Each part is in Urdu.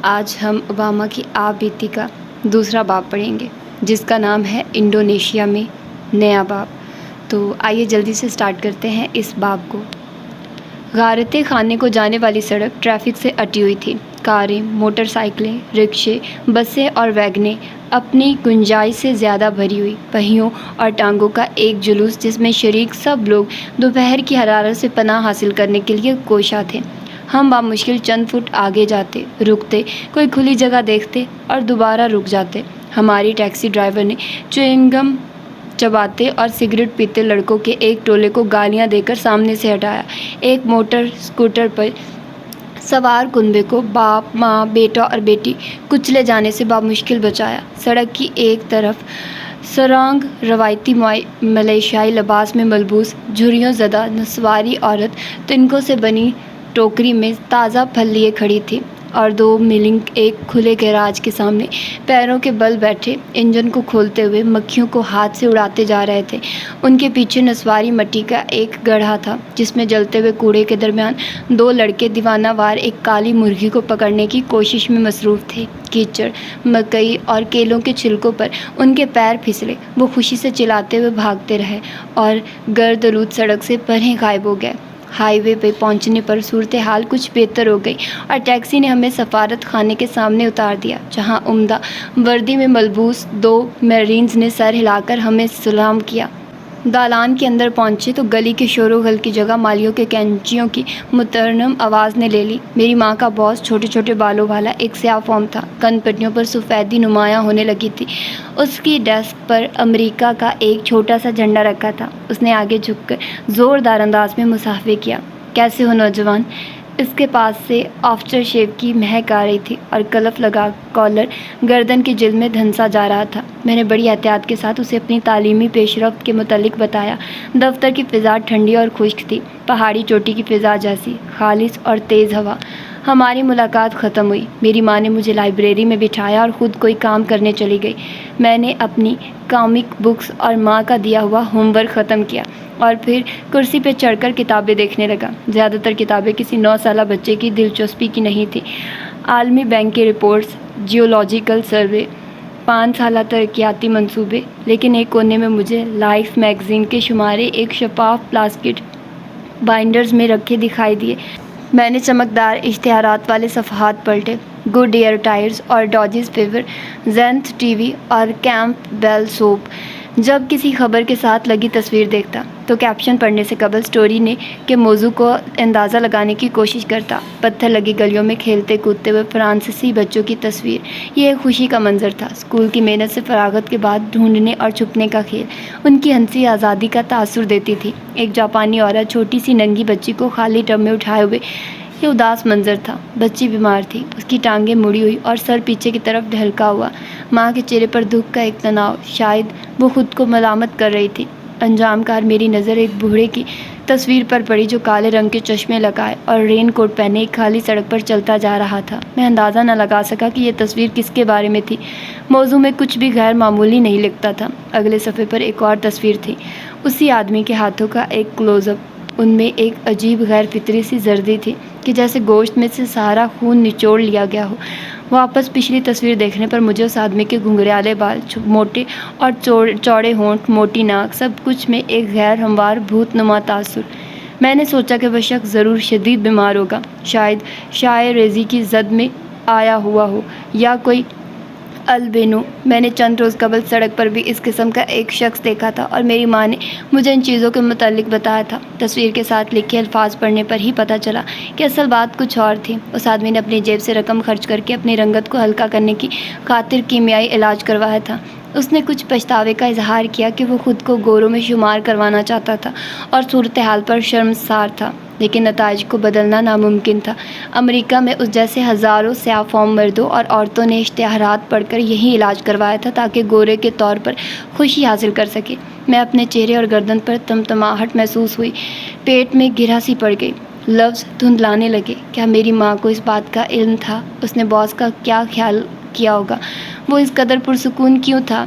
آج ہم اوباما کی آپ بیتی کا دوسرا باب پڑھیں گے جس کا نام ہے انڈونیشیا میں نیا باب۔ تو آئیے جلدی سے سٹارٹ کرتے ہیں اس باب کو۔ غارتِ خانے کو جانے والی سڑک ٹریفک سے اٹی ہوئی تھی۔ کاریں، موٹر سائیکلیں، رکشے، بسیں اور ویگنیں اپنی گنجائش سے زیادہ بھری ہوئی پہیوں اور ٹانگوں کا ایک جلوس جس میں شریک سب لوگ دوپہر کی حرارت سے پناہ حاصل کرنے کے لیے کوشاں تھے۔ ہم بامشکل چند فٹ آگے جاتے، رکتے، کوئی کھلی جگہ دیکھتے اور دوبارہ رک جاتے۔ ہماری ٹیکسی ڈرائیور نے چیونگ گم چباتے اور سگریٹ پیتے لڑکوں کے ایک ٹولے کو گالیاں دے کر سامنے سے ہٹایا۔ ایک موٹر اسکوٹر پر سوار کنبے کو باپ، ماں، بیٹا اور بیٹی کچلے جانے سے بامشکل بچایا۔ سڑک کی ایک طرف سرانگ روایتی ملیشیائی لباس میں ملبوس جھریوں زدہ نسواری عورت تنکوں سے بنی ٹوکری میں تازہ پھل لیے کھڑی تھی اور دو ملنگ ایک کھلے گیراج کے سامنے پیروں کے بل بیٹھے انجن کو کھولتے ہوئے مکھیوں کو ہاتھ سے اڑاتے جا رہے تھے۔ ان کے پیچھے نسواری مٹی کا ایک گڑھا تھا جس میں جلتے ہوئے کوڑے کے درمیان دو لڑکے دیوانہ وار ایک کالی مرغی کو پکڑنے کی کوشش میں مصروف تھے۔ کیچڑ، مکئی اور کیلوں کے چھلکوں پر ان کے پیر پھسلے۔ وہ خوشی سے چلاتے ہوئے بھاگتے رہے اور گردآلود سڑک سے پریں غائب ہو گئے۔ ہائی وے پہ پہنچنے پر صورتحال کچھ بہتر ہو گئی اور ٹیکسی نے ہمیں سفارت خانے کے سامنے اتار دیا جہاں عمدہ وردی میں ملبوس دو میرینز نے سر ہلا کر ہمیں سلام کیا۔ دالان کے اندر پہنچے تو گلی کے شور و غل کی جگہ مالیوں کے کینچیوں کی مترنم آواز نے لے لی۔ میری ماں کا باس چھوٹے چھوٹے بالوں والا ایک سیاہ فام تھا۔ کن پٹیوں پر سفیدی نمایاں ہونے لگی تھی۔ اس کی ڈیسک پر امریکہ کا ایک چھوٹا سا جھنڈا رکھا تھا۔ اس نے آگے جھک کر زوردار انداز میں مصافحہ کیا۔ کیسے ہو نوجوان؟ اس کے پاس سے آفٹر شیو کی مہک آ رہی تھی اور کلف لگا کالر گردن کی جلد میں دھنسا جا رہا تھا۔ میں نے بڑی احتیاط کے ساتھ اسے اپنی تعلیمی پیش رفت کے متعلق بتایا۔ دفتر کی فضا ٹھنڈی اور خشک تھی، پہاڑی چوٹی کی فضا جیسی، خالص اور تیز ہوا۔ ہماری ملاقات ختم ہوئی۔ میری ماں نے مجھے لائبریری میں بٹھایا اور خود کوئی کام کرنے چلی گئی۔ میں نے اپنی کامک بکس اور ماں کا دیا ہوا ہوم ورک ختم کیا اور پھر کرسی پہ چڑھ کر کتابیں دیکھنے لگا۔ زیادہ تر کتابیں کسی 9 سالہ بچے کی دلچسپی کی نہیں تھیں۔ عالمی بینک کی رپورٹس، جیولوجیکل سروے، 5 سالہ ترقیاتی منصوبے، لیکن ایک کونے میں مجھے لائف میگزین کے شمارے ایک شفاف پلاسٹک بائنڈرز میں رکھے دکھائی دیے۔ میں نے چمکدار اشتہارات والے صفحات پلٹے۔ گڈ ایئر ٹائرز اور ڈاجز فیور، زینتھ ٹی وی اور کیمپ بیل سوپ۔ جب کسی خبر کے ساتھ لگی تصویر دیکھتا تو کیپشن پڑھنے سے قبل سٹوری کے موضوع کو اندازہ لگانے کی کوشش کرتا۔ پتھر لگی گلیوں میں کھیلتے کودتے ہوئے فرانسیسی بچوں کی تصویر۔ یہ ایک خوشی کا منظر تھا، اسکول کی محنت سے فراغت کے بعد ڈھونڈنے اور چھپنے کا کھیل۔ ان کی ہنسی آزادی کا تاثر دیتی تھی۔ ایک جاپانی عورت چھوٹی سی ننگی بچی کو خالی ٹب میں اٹھائے ہوئے۔ یہ اداس منظر تھا۔ بچی بیمار تھی، اس کی ٹانگیں مڑی ہوئی اور سر پیچھے کی طرف ڈھلکا ہوا۔ ماں کے چہرے پر دکھ کا ایک تناؤ، شاید وہ خود کو ملامت کر رہی تھی۔ انجام کار میری نظر ایک بوڑھے کی تصویر پر پڑی جو کالے رنگ کے چشمے لگائے اور رین کوٹ پہنے ایک خالی سڑک پر چلتا جا رہا تھا۔ میں اندازہ نہ لگا سکا کہ یہ تصویر کس کے بارے میں تھی۔ موضوع میں کچھ بھی غیر معمولی نہیں لکھتا تھا۔ اگلے صفحے پر ایک اور تصویر تھی، اسی آدمی کے ہاتھوں کا ایک کلوز اپ۔ ان میں ایک عجیب غیر فطری سی زردی تھی کہ جیسے گوشت میں سے سارا خون نچوڑ لیا گیا ہو۔ واپس پچھلی تصویر دیکھنے پر مجھے اس آدمی کے گھنگریالے بال، موٹے اور چوڑے ہونٹ، موٹی ناک، سب کچھ میں ایک غیر ہموار بھوت نما تاثر۔ میں نے سوچا کہ وہ شخص ضرور شدید بیمار ہوگا، شاید شائع ریزی کی زد میں آیا ہوا ہو یا کوئی البینو۔ میں نے چند روز قبل سڑک پر بھی اس قسم کا ایک شخص دیکھا تھا اور میری ماں نے مجھے ان چیزوں کے متعلق بتایا تھا۔ تصویر کے ساتھ لکھے الفاظ پڑھنے پر ہی پتہ چلا کہ اصل بات کچھ اور تھی۔ اس آدمی نے اپنی جیب سے رقم خرچ کر کے اپنی رنگت کو ہلکا کرنے کی خاطر کیمیائی علاج کروایا تھا۔ اس نے کچھ پچھتاوے کا اظہار کیا کہ وہ خود کو گوروں میں شمار کروانا چاہتا تھا اور صورتحال پر شرمسار تھا، لیکن نتائج کو بدلنا ناممکن تھا۔ امریکہ میں اس جیسے ہزاروں سیاہ فام مردوں اور عورتوں نے اشتہارات پڑھ کر یہی علاج کروایا تھا تاکہ گورے کے طور پر خوشی حاصل کر سکے۔ میں اپنے چہرے اور گردن پر تمتماہٹ محسوس ہوئی، پیٹ میں گرہ سی پڑ گئی، لفظ دھندلانے لگے۔ کیا میری ماں کو اس بات کا علم تھا؟ اس نے باس کا کیا خیال کیا ہوگا؟ وہ اس قدر پرسکون کیوں تھا؟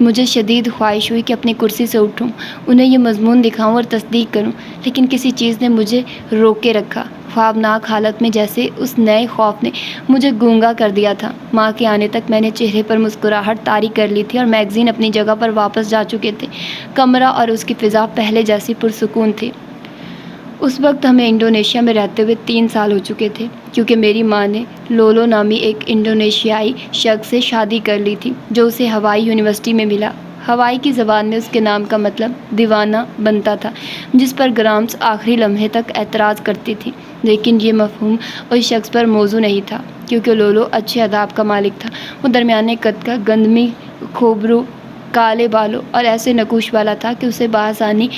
مجھے شدید خواہش ہوئی کہ اپنی کرسی سے اٹھوں، انہیں یہ مضمون دکھاؤں اور تصدیق کروں، لیکن کسی چیز نے مجھے روکے رکھا۔ خوابناک حالت میں جیسے اس نئے خوف نے مجھے گونگا کر دیا تھا۔ ماں کے آنے تک میں نے چہرے پر مسکراہٹ طاری کر لی تھی اور میگزین اپنی جگہ پر واپس جا چکے تھے۔ کمرہ اور اس کی فضا پہلے جیسی پرسکون تھی۔ اس وقت ہمیں انڈونیشیا میں رہتے ہوئے 3 سال ہو چکے تھے، کیونکہ میری ماں نے لولو نامی ایک انڈونیشیائی شخص سے شادی کر لی تھی جو اسے ہوائی یونیورسٹی میں ملا۔ ہوائی کی زبان میں اس کے نام کا مطلب دیوانہ بنتا تھا، جس پر گرامس آخری لمحے تک اعتراض کرتی تھی، لیکن یہ مفہوم اس شخص پر موزوں نہیں تھا، کیونکہ لولو اچھے آداب کا مالک تھا۔ وہ درمیانے قد کا، گندمی کھوبرو، کالے بالوں اور ایسے نقوش والا تھا کہ اسے بآسانی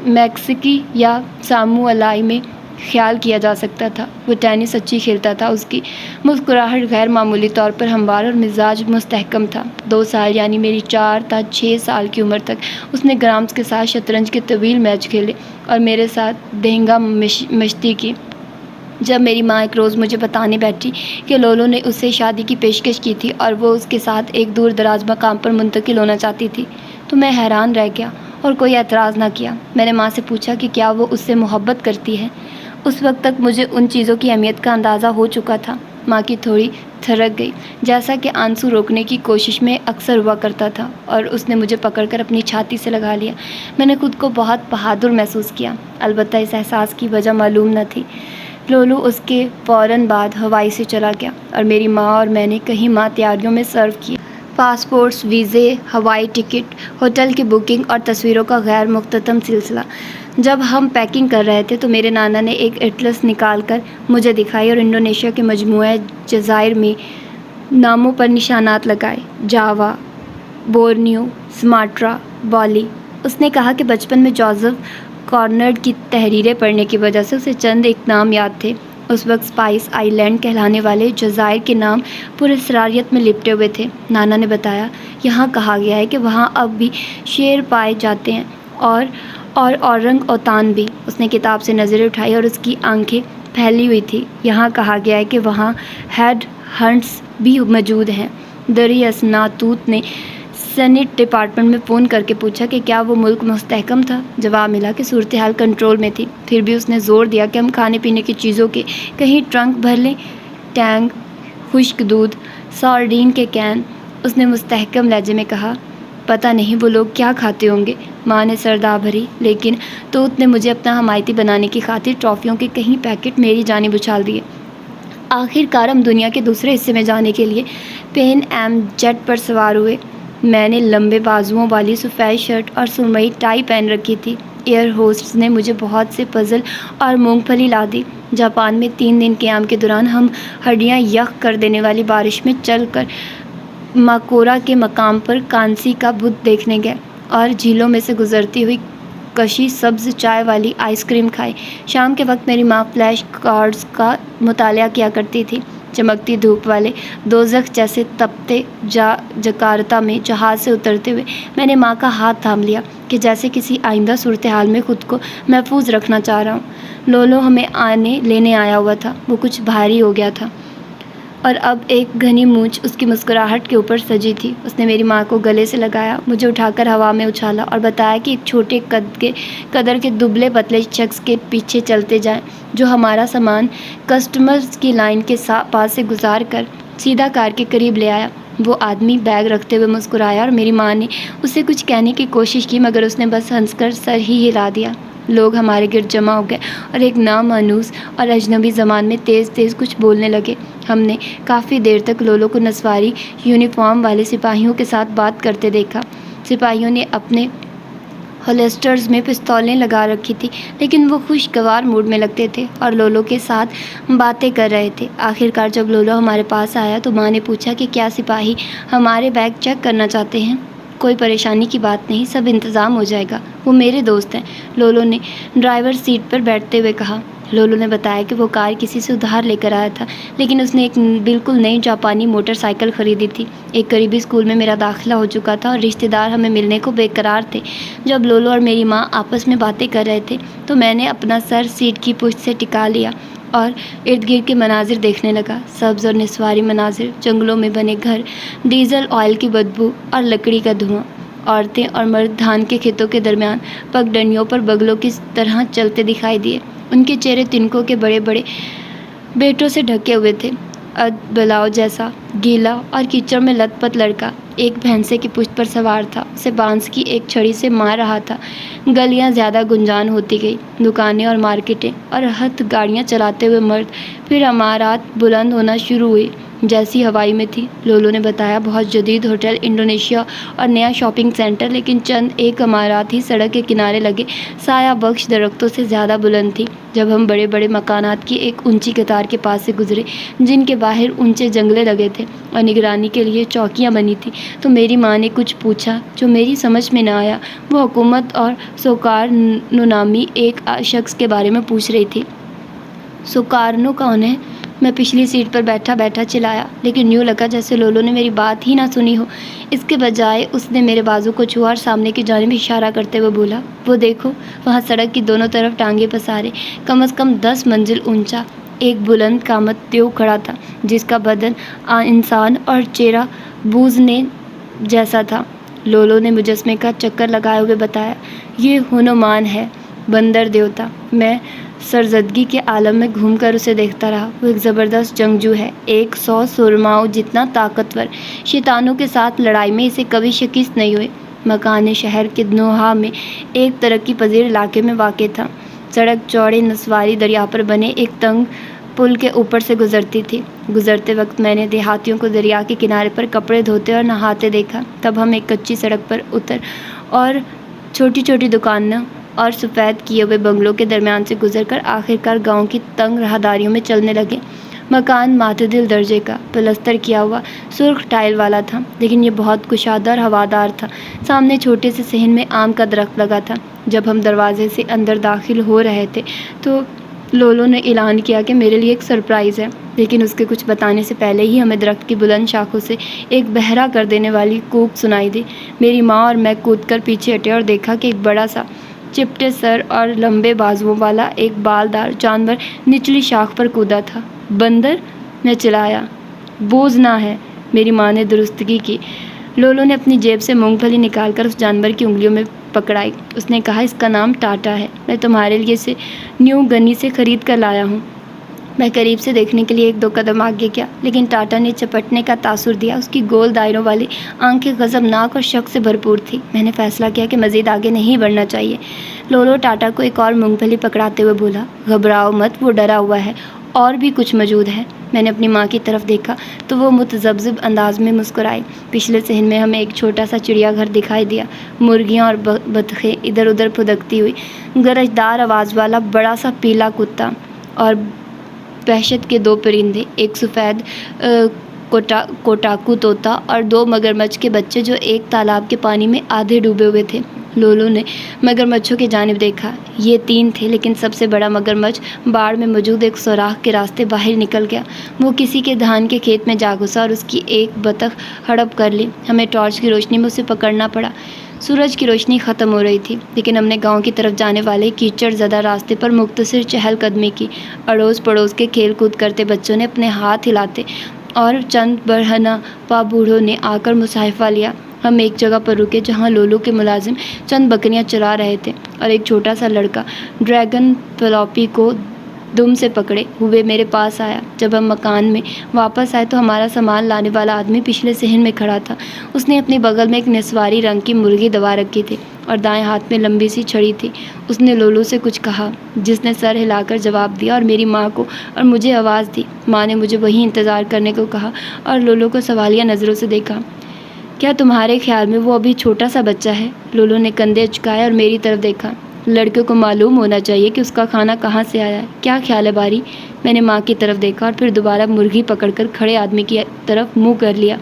میکسیکی یا ساموئیلائی میں خیال کیا جا سکتا تھا۔ وہ ٹینس اچھی کھیلتا تھا، اس کی مسکراہٹ غیر معمولی طور پر ہموار اور مزاج مستحکم تھا۔ 2 سال یعنی میری 4 تا 6 سال کی عمر تک اس نے گرامس کے ساتھ شطرنج کے طویل میچ کھیلے اور میرے ساتھ دہنگا مشتی کی۔ جب میری ماں ایک روز مجھے بتانے بیٹھی کہ لولو نے اس سے شادی کی پیشکش کی تھی اور وہ اس کے ساتھ ایک دور دراز مقام پر منتقل ہونا چاہتی تھی تو میں حیران رہ گیا اور کوئی اعتراض نہ کیا۔ میں نے ماں سے پوچھا کہ کیا وہ اس سے محبت کرتی ہے۔ اس وقت تک مجھے ان چیزوں کی اہمیت کا اندازہ ہو چکا تھا۔ ماں کی تھوڑی تھرک گئی، جیسا کہ آنسو روکنے کی کوشش میں اکثر ہوا کرتا تھا، اور اس نے مجھے پکڑ کر اپنی چھاتی سے لگا لیا۔ میں نے خود کو بہت بہادر محسوس کیا، البتہ اس احساس کی وجہ معلوم نہ تھی۔ لولو اس کے فوراً بعد ہوائی سے چلا گیا اور میری ماں اور میں نے کہیں ماں تیاریوں میں صرف کیا۔ پاسپورٹس، ویزے، ہوائی ٹکٹ، ہوٹل کی بکنگ اور تصویروں کا غیر مختتم سلسلہ۔ جب ہم پیکنگ کر رہے تھے تو میرے نانا نے ایک اٹلس نکال کر مجھے دکھائی اور انڈونیشیا کے مجموعہ جزائر میں ناموں پر نشانات لگائے: جاوا، بورنیو، سماٹرا، بالی۔ اس نے کہا کہ بچپن میں جوزف کارنرڈ کی تحریریں پڑھنے کی وجہ سے اسے چند ایک نام یاد تھے۔ اس وقت اسپائس آئی لینڈ کہلانے والے جزائر کے نام پراسراریت میں لپٹے ہوئے تھے۔ نانا نے بتایا، یہاں کہا گیا ہے کہ وہاں اب بھی شیر پائے جاتے ہیں اور اورنگ اوتان بھی۔ اس نے کتاب سے نظریں اٹھائی اور اس کی آنکھیں پھیلی ہوئی تھیں۔ یہاں کہا گیا ہے کہ وہاں ہیڈ ہنٹس بھی موجود ہیں۔ دریاسناتوت نے سینٹ ڈپارٹمنٹ میں فون کر کے پوچھا کہ کیا وہ ملک مستحکم تھا۔ جواب ملا کہ صورتحال کنٹرول میں تھی۔ پھر بھی اس نے زور دیا کہ ہم کھانے پینے کی چیزوں کے کہیں ٹرنک بھر لیں۔ ٹینگ، خشک دودھ، سارڈین کے کین۔ اس نے مستحکم لہجے میں کہا، پتہ نہیں وہ لوگ کیا کھاتے ہوں گے۔ ماں نے سردا بھری، لیکن توت نے مجھے اپنا حمایتی بنانے کی خاطر ٹرافیوں کے کئی پیکٹ میری جانب اچھال دیے۔ آخر کار ہم دنیا کے دوسرے حصے میں جانے کے لیے پین ایم جیٹ پر سوار ہوئے۔ میں نے لمبے بازوؤں والی سفید شرٹ اور سرمئی ٹائی پہن رکھی تھی۔ ایئر ہوسٹس نے مجھے بہت سے پزل اور مونگ پھلی لا دی۔ جاپان میں 3 دن قیام کے دوران ہم ہڈیاں یخ کر دینے والی بارش میں چل کر ماکورا کے مقام پر کانسی کا بت دیکھنے گئے اور جھیلوں میں سے گزرتی ہوئی کشی سبز چائے والی آئس کریم کھائی۔ شام کے وقت میری ماں فلیش کارڈز کا مطالعہ کیا کرتی تھی۔ چمکتی دھوپ والے دوزخ جیسے تپتے جکارتا میں جہاز سے اترتے ہوئے میں نے ماں کا ہاتھ تھام لیا کہ جیسے کسی آئندہ صورتحال میں خود کو محفوظ رکھنا چاہ رہا ہوں۔ لولو ہمیں لینے آیا ہوا تھا۔ وہ کچھ بھاری ہو گیا تھا اور اب ایک گھنی مونچھ اس کی مسکراہٹ کے اوپر سجی تھی۔ اس نے میری ماں کو گلے سے لگایا، مجھے اٹھا کر ہوا میں اچھالا اور بتایا کہ ایک چھوٹے قدر کے دبلے پتلے شخص کے پیچھے چلتے جائیں جو ہمارا سامان کسٹمز کی لائن کے پاس سے گزار کر سیدھا کار کے قریب لے آیا۔ وہ آدمی بیگ رکھتے ہوئے مسکرایا اور میری ماں نے اسے کچھ کہنے کی کوشش کی، مگر اس نے بس ہنس کر سر ہی ہلا دیا۔ لوگ ہمارے گرد جمع ہو گئے اور ایک نامانوس اور اجنبی زبان میں تیز تیز کچھ بولنے لگے۔ ہم نے کافی دیر تک لولو کو نسواری یونیفارم والے سپاہیوں کے ساتھ بات کرتے دیکھا۔ سپاہیوں نے اپنے ہولسٹرز میں پستولیں لگا رکھی تھی، لیکن وہ خوشگوار موڈ میں لگتے تھے اور لولو کے ساتھ باتیں کر رہے تھے۔ آخر کار جب لولو ہمارے پاس آیا تو ماں نے پوچھا کہ کیا سپاہی ہمارے بیگ چیک کرنا چاہتے ہیں۔ کوئی پریشانی کی بات نہیں، سب انتظام ہو جائے گا، وہ میرے دوست ہیں، لولو نے ڈرائیور سیٹ پر بیٹھتے ہوئے کہا۔ لولو نے بتایا کہ وہ کار کسی سے ادھار لے کر آیا تھا، لیکن اس نے ایک بالکل نئی جاپانی موٹر سائیکل خریدی تھی۔ ایک قریبی اسکول میں میرا داخلہ ہو چکا تھا اور رشتہ دار ہمیں ملنے کو بے قرار تھے۔ جب لولو اور میری ماں آپس میں باتیں کر رہے تھے تو میں نے اپنا سر سیٹ کی پشت سے ٹکا لیا اور ارد گرد کے مناظر دیکھنے لگا۔ سبز اور نسواری مناظر، جنگلوں میں بنے گھر، ڈیزل آئل کی بدبو اور لکڑی کا دھواں، عورتیں اور مرد دھان کے کھیتوں کے درمیان پگڈنڈیوں پر بگلوں کی طرح چلتے دکھائی دیے۔ ان کے چہرے تنکوں کے بڑے بڑے بیٹوں سے ڈھکے ہوئے تھے۔ بلاؤ جیسا گیلا اور کیچڑ میں لت پت لڑکا ایک بھینسے کی پشت پر سوار تھا، اسے بانس کی ایک چھڑی سے مار رہا تھا۔ گلیاں زیادہ گنجان ہوتی گئی، دکانیں اور مارکیٹیں اور ہتھ گاڑیاں چلاتے ہوئے مرد، پھر عمارات بلند ہونا شروع ہوئی جیسی ہوائی میں تھی۔ لولو نے بتایا، بہت جدید ہوٹل، انڈونیشیا اور نیا شاپنگ سینٹر، لیکن چند ایک عمارات ہی سڑک کے کنارے لگے سایہ بخش درختوں سے زیادہ بلند تھی۔ جب ہم بڑے بڑے مکانات کی ایک اونچی قطار کے پاس سے گزرے جن کے باہر اونچے جنگلے لگے تھے اور نگرانی کے لیے چوکیاں بنی تھیں، تو میری ماں نے کچھ پوچھا جو میری سمجھ میں نہ آیا۔ وہ حکومت اور سوکارنو نامی ایک شخص کے بارے میں پوچھ رہی تھی۔ سوکارنو کون ہے؟ میں پچھلی سیٹ پر بیٹھا بیٹھا چلایا، لیکن یوں لگا جیسے لولو نے میری بات ہی نہ سنی ہو۔ اس کے بجائے اس نے میرے بازو کو چھوا اور سامنے کی جانب اشارہ کرتے ہوئے بولا، وہ دیکھو، وہاں سڑک کی دونوں طرف ٹانگیں پسارے کم از کم 10 منزل اونچا ایک بلند قامت دیو کھڑا تھا، جس کا بدن انسان اور چہرہ بوزنے جیسا تھا۔ لولو نے مجسمے کا چکر لگائے ہوئے بتایا، یہ ہنومان ہے، بندر دیوتا۔ میں سرزدگی کے عالم میں گھوم کر اسے دیکھتا رہا۔ وہ ایک زبردست جنگجو ہے، 100 سورماؤں جتنا طاقتور۔ شیطانوں کے ساتھ لڑائی میں اسے کبھی شکست نہیں ہوئی۔ مکان شہر کے نوحہ میں ایک ترقی پذیر علاقے میں واقع تھا۔ سڑک چوڑے نسواری دریا پر بنے ایک تنگ پل کے اوپر سے گزرتی تھی۔ گزرتے وقت میں نے دیہاتیوں کو دریا کے کنارے پر کپڑے دھوتے اور نہاتے دیکھا۔ تب ہم ایک کچی سڑک پر اتر اور چھوٹی چھوٹی دکانوں اور سفید کیے ہوئے بنگلوں کے درمیان سے گزر کر آخرکار گاؤں کی تنگ راہداریوں میں چلنے لگے۔ مکان معتدل درجے کا، پلستر کیا ہوا، سرخ ٹائل والا تھا، لیکن یہ بہت کشادہ اور ہوادار تھا۔ سامنے چھوٹے سے صحن میں آم کا درخت لگا تھا۔ جب ہم دروازے سے اندر داخل ہو رہے تھے تو لولو نے اعلان کیا کہ میرے لیے ایک سرپرائز ہے، لیکن اس کے کچھ بتانے سے پہلے ہی ہمیں درخت کی بلند شاخوں سے ایک بہرا کر دینے والی کوک سنائی دی۔ میری ماں اور میں کود کر پیچھے ہٹے اور دیکھا کہ ایک بڑا سا چپٹے سر اور لمبے بازوؤں والا ایک بالدار جانور نچلی شاخ پر کودا تھا۔ بندر؟ میں چلایا۔ بوزنا ہے، میری ماں نے درستگی کی۔ لولو نے اپنی جیب سے مونگ پھلی نکال کر اس جانور کی انگلیوں میں پکڑائی۔ اس نے کہا، اس کا نام ٹاٹا ہے، میں تمہارے لیے اسے نیو گنی سے خرید کر لایا ہوں۔ میں قریب سے دیکھنے کے لیے 1-2 قدم آگے گیا، لیکن ٹاٹا نے چپٹنے کا تاثر دیا۔ اس کی گول دائروں والی آنکھیں غضبناک اور شک سے بھرپور تھیں۔ میں نے فیصلہ کیا کہ مزید آگے نہیں بڑھنا چاہیے۔ لولو ٹاٹا کو ایک اور مونگ پھلی پکڑاتے ہوئے بولا، گھبراؤ مت، وہ ڈرا ہوا ہے، اور بھی کچھ موجود ہے۔ میں نے اپنی ماں کی طرف دیکھا تو وہ متذبذب انداز میں مسکرائی۔ پچھلے صحن میں ہمیں ایک چھوٹا سا چڑیا گھر دکھائی دیا۔ مرغیاں اور بطخیں ادھر ادھر پھدکتی ہوئی، گرجدار آواز والا بڑا سا پیلا کتا اور وحشت کے 2 پرندے، ایک سفید کوٹاکو طوطا اور 2 مگرمچھ کے بچے جو ایک تالاب کے پانی میں آدھے ڈوبے ہوئے تھے۔ لولو نے مگرمچھوں کی جانب دیکھا۔ یہ 3 تھے، لیکن سب سے بڑا مگرمچھ باڑ میں موجود ایک سوراخ کے راستے باہر نکل گیا۔ وہ کسی کے دھان کے کھیت میں جا گھسا اور اس کی ایک بطخ ہڑپ کر لی۔ ہمیں ٹارچ کی روشنی میں اسے پکڑنا پڑا۔ سورج کی روشنی ختم ہو رہی تھی، لیکن ہم نے گاؤں کی طرف جانے والے کیچڑ زدہ راستے پر مختصر چہل قدمی کی۔ اڑوس پڑوس کے کھیل کود کرتے بچوں نے اپنے ہاتھ ہلاتے اور چند برہنہ پا بوڑھوں نے آ کر مصافحہ لیا۔ ہم ایک جگہ پر رکے جہاں لولو کے ملازم چند بکریاں چرا رہے تھے اور ایک چھوٹا سا لڑکا ڈریگن فلاپی کو دم سے پکڑے ہوئے میرے پاس آیا۔ جب ہم مکان میں واپس آئے تو ہمارا سامان لانے والا آدمی پچھلے صحن میں کھڑا تھا۔ اس نے اپنی بغل میں ایک نسواری رنگ کی مرغی دبا رکھی تھی اور دائیں ہاتھ میں لمبی سی چھڑی تھی۔ اس نے لولو سے کچھ کہا، جس نے سر ہلا کر جواب دیا اور میری ماں کو اور مجھے آواز دی۔ ماں نے مجھے وہیں انتظار کرنے کو کہا اور لولو کو سوالیہ نظروں سے دیکھا۔ کیا تمہارے خیال میں وہ ابھی چھوٹا سا بچہ ہے؟ لولو نے کندھے اچکائے اور میری طرف دیکھا۔ لڑکے کو معلوم ہونا چاہیے کہ اس کا کھانا کہاں سے آیا ہے۔ کیا خیال ہے باری؟ میں نے ماں کی طرف دیکھا اور پھر دوبارہ مرغی پکڑ کر کھڑے آدمی کی طرف منہ کر لیا۔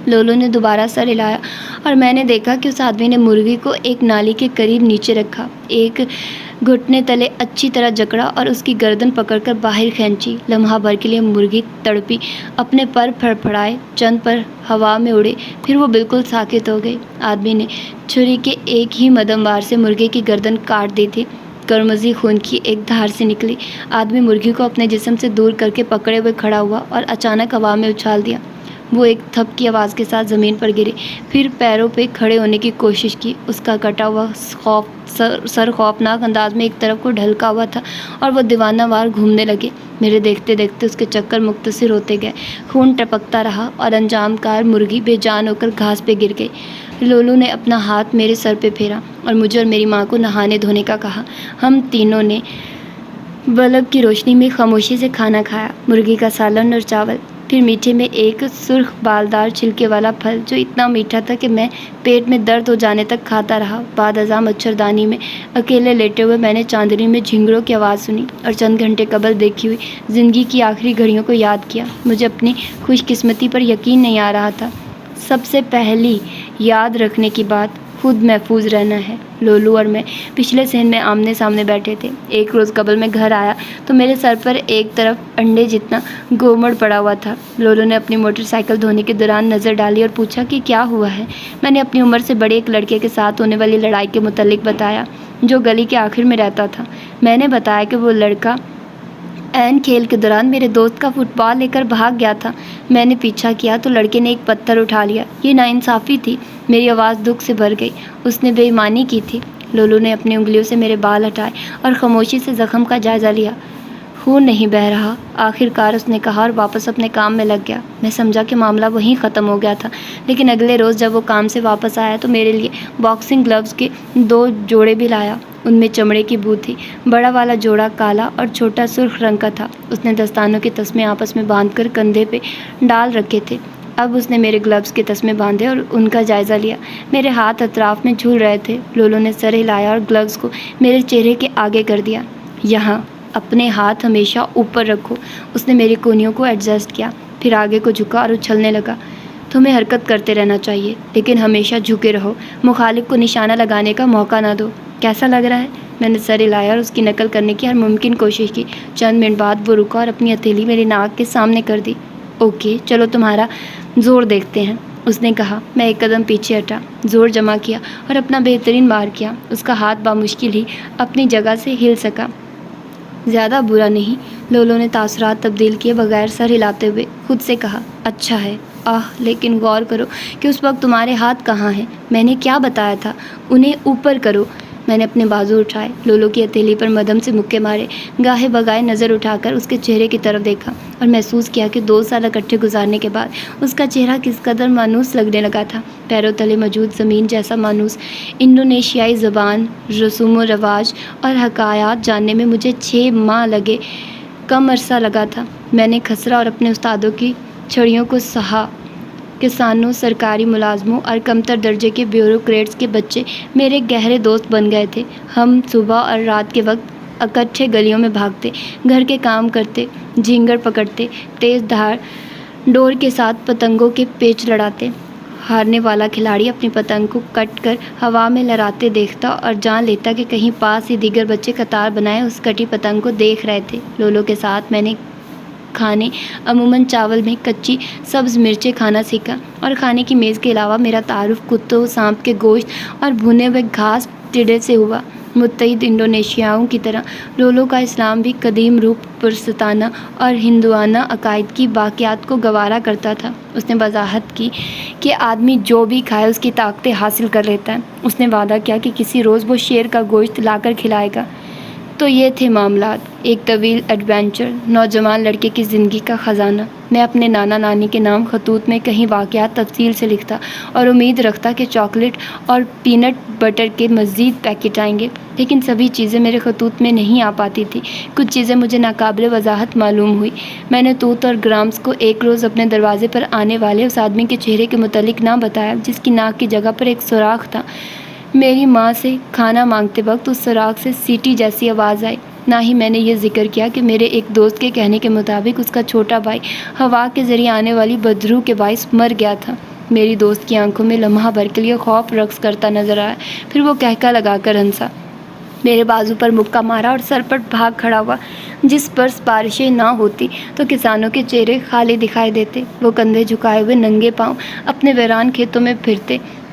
لولو نے دوبارہ سر ہلایا اور میں نے دیکھا کہ اس آدمی نے مرغی کو ایک نالی کے قریب نیچے رکھا، ایک گھٹنے تلے اچھی طرح جکڑا اور اس کی گردن پکڑ کر باہر کھینچی۔ لمحہ بھر کے لیے مرغی تڑپی، اپنے پر پھڑپھڑائے، چند پر ہوا میں اڑے، پھر وہ بالکل ساکت ہو گئی۔ آدمی نے چھری کے ایک ہی مدم وار سے مرغی کی گردن کاٹ دی تھی۔ قرمزی خون کی ایک دھار سے نکلی۔ آدمی مرغی کو اپنے جسم سے دور کر کے پکڑے ہوئے کھڑا ہوا اور اچانک ہوا میں اچھال دیا۔ وہ ایک تھپ کی آواز کے ساتھ زمین پر گرے، پھر پیروں پہ کھڑے ہونے کی کوشش کی۔ اس کا کٹا ہوا سر خوفناک انداز میں ایک طرف کو ڈھلکا ہوا تھا اور وہ دیوانہ وار گھومنے لگے۔ میرے دیکھتے دیکھتے اس کے چکر مختصر ہوتے گئے، خون ٹپکتا رہا اور انجام کار مرغی بے جان ہو کر گھاس پہ گر گئی۔ لولو نے اپنا ہاتھ میرے سر پہ پھیرا اور مجھے اور میری ماں کو نہانے دھونے کا کہا۔ ہم تینوں نے بلب کی روشنی میں خاموشی سے کھانا کھایا، مرغی کا سالن اور چاول، پھر میٹھے میں ایک سرخ بالدار چھلکے والا پھل جو اتنا میٹھا تھا کہ میں پیٹ میں درد ہو جانے تک کھاتا رہا۔ بعد ازاں مچھردانی میں اکیلے لیٹے ہوئے میں نے چاندنی میں جھینگروں کی آواز سنی اور چند گھنٹے قبل دیکھی ہوئی زندگی کی آخری گھڑیوں کو یاد کیا۔ مجھے اپنی خوش قسمتی پر یقین نہیں آ رہا تھا۔ سب سے پہلی یاد رکھنے کی بات خود محفوظ رہنا ہے۔ لولو اور میں پچھلے صحن میں آمنے سامنے بیٹھے تھے۔ ایک روز قبل میں گھر آیا تو میرے سر پر ایک طرف انڈے جتنا گومڑ پڑا ہوا تھا۔ لولو نے اپنی موٹر سائیکل دھونے کے دوران نظر ڈالی اور پوچھا کہ کیا ہوا ہے۔ میں نے اپنی عمر سے بڑے ایک لڑکے کے ساتھ ہونے والی لڑائی کے متعلق بتایا جو گلی کے آخر میں رہتا تھا۔ میں نے بتایا کہ وہ لڑکا عین کھیل کے دوران میرے دوست کا فٹ بال لے کر بھاگ گیا تھا۔ میں نے پیچھا کیا تو لڑکے نے ایک پتھر اٹھا لیا۔ یہ ناانصافی تھی۔ میری آواز دکھ سے بھر گئی۔ اس نے بے ایمانی کی تھی۔ لولو نے اپنی انگلیوں سے میرے بال ہٹائے اور خاموشی سے زخم کا جائزہ لیا۔ خون نہیں بہہ رہا، آخر کار اس نے کہا اور واپس اپنے کام میں لگ گیا۔ میں سمجھا کہ معاملہ وہیں ختم ہو گیا تھا، لیکن اگلے روز جب وہ کام سے واپس آیا تو میرے لیے باکسنگ گلوز کے 2 جوڑے بھی لایا۔ ان میں چمڑے کی بو تھی۔ بڑا والا جوڑا کالا اور چھوٹا سرخ رنگ کا تھا۔ اس نے دستانوں کے تسمے آپس میں باندھ کر کندھے پہ ڈال رکھے تھے۔ اب اس نے میرے گلوز کے تسمے باندھے اور ان کا جائزہ لیا۔ میرے ہاتھ اطراف میں جھول رہے تھے۔ لولو نے سر ہلایا اور گلوز کو میرے چہرے کے آگے کر دیا۔ یہاں اپنے ہاتھ ہمیشہ اوپر رکھو۔ اس نے میری کونیوں کو ایڈجسٹ کیا، پھر آگے کو جھکا اور اچھلنے لگا۔ تمہیں حرکت کرتے رہنا چاہیے، لیکن ہمیشہ جھکے رہو۔ مخالف کو نشانہ لگانے کا موقع نہ دو۔ کیسا لگ رہا ہے؟ میں نے سر ہلایا اور اس کی نقل کرنے کی ہر ممکن کوشش کی۔ چند منٹ بعد وہ رکا اور اپنی ہتھیلی میری ناک کے سامنے کر دی۔ اوکے، چلو تمہارا زور دیکھتے ہیں، اس نے کہا۔ میں ایک قدم پیچھے ہٹا، زور جمع کیا اور اپنا بہترین وار کیا۔ اس کا ہاتھ بامشکل ہی اپنی جگہ سے ہل سکا۔ زیادہ برا نہیں، لولو نے تاثرات تبدیل کیے بغیر سر ہلاتے ہوئے خود سے کہا۔ اچھا ہے۔ لیکن غور کرو کہ اس وقت تمہارے ہاتھ کہاں ہیں؟ میں نے کیا بتایا تھا؟ انہیں اوپر کرو۔ میں نے اپنے بازو اٹھائے، لولو کی ہتھیلی پر مدھم سے مکے مارے، گاہے بگائے نظر اٹھا کر اس کے چہرے کی طرف دیکھا اور محسوس کیا کہ 2 سال اکٹھے گزارنے کے بعد اس کا چہرہ کس قدر مانوس لگنے لگا تھا، پیروں تلے موجود زمین جیسا مانوس۔ انڈونیشیائی زبان، رسوم و رواج اور حکایات جاننے میں مجھے 6 ماہ لگے، کم عرصہ لگا تھا۔ میں نے کھسرا اور اپنے استادوں کی چھڑیوں کو سہا۔ کسانوں، سرکاری ملازموں اور کمتر درجے کے بیوروکریٹس کے بچے میرے گہرے دوست بن گئے تھے۔ ہم صبح اور رات کے وقت اکٹھے گلیوں میں بھاگتے، گھر کے کام کرتے، جھینگر پکڑتے، تیز دھار ڈور کے ساتھ پتنگوں کے پیچ لڑاتے۔ ہارنے والا کھلاڑی اپنی پتنگ کو کٹ کر ہوا میں لہراتے دیکھتا اور جان لیتا کہ کہیں پاس ہی دیگر بچے قطار بنائے اس کٹی پتنگ کو دیکھ رہے تھے۔ لولو کے ساتھ میں نے کھانے، عموماً چاول میں کچی سبز مرچیں کھانا سیکھا، اور کھانے کی میز کے علاوہ میرا تعارف کتوں، سانپ کے گوشت اور بھنے ہوئے گھاس ٹڈے سے ہوا۔ متحد انڈونیشیاؤں کی طرح لولو کا اسلام بھی قدیم روح پرستانہ اور ہندوانہ عقائد کی باقیات کو گوارا کرتا تھا۔ اس نے وضاحت کی کہ آدمی جو بھی کھائے اس کی طاقتیں حاصل کر لیتا ہے۔ اس نے وعدہ کیا کہ کسی روز وہ شیر کا گوشت لا کر کھلائے گا۔ تو یہ تھے معاملات، ایک طویل ایڈونچر، نوجوان لڑکے کی زندگی کا خزانہ۔ میں اپنے نانا نانی کے نام خطوط میں کہیں واقعات تفصیل سے لکھتا اور امید رکھتا کہ چاکلیٹ اور پینٹ بٹر کے مزید پیکٹ آئیں گے، لیکن سبھی چیزیں میرے خطوط میں نہیں آ پاتی تھی۔ کچھ چیزیں مجھے ناقابل وضاحت معلوم ہوئی۔ میں نے توت اور گرامس کو ایک روز اپنے دروازے پر آنے والے اس آدمی کے چہرے کے متعلق نہ بتایا جس کی ناک کی جگہ پر ایک سوراخ تھا۔ میری ماں سے کھانا مانگتے وقت اس سوراخ سے سیٹی جیسی آواز آئی۔ نہ ہی میں نے یہ ذکر کیا کہ میرے ایک دوست کے کہنے کے مطابق اس کا چھوٹا بھائی ہوا کے ذریعے آنے والی بدبو کے باعث مر گیا تھا۔ میری دوست کی آنکھوں میں لمحہ بھر کے لیے خوف رقص کرتا نظر آیا، پھر وہ کہکا لگا کر ہنسا، میرے بازو پر مکہ مارا اور سر پر بھاگ کھڑا ہوا۔ جس پر بارشیں نہ ہوتی تو کسانوں کے چہرے خالی دکھائی دیتے۔ وہ کندھے جھکائے ہوئے ننگے پاؤں اپنے ویران کھیتوں میں پھرتے۔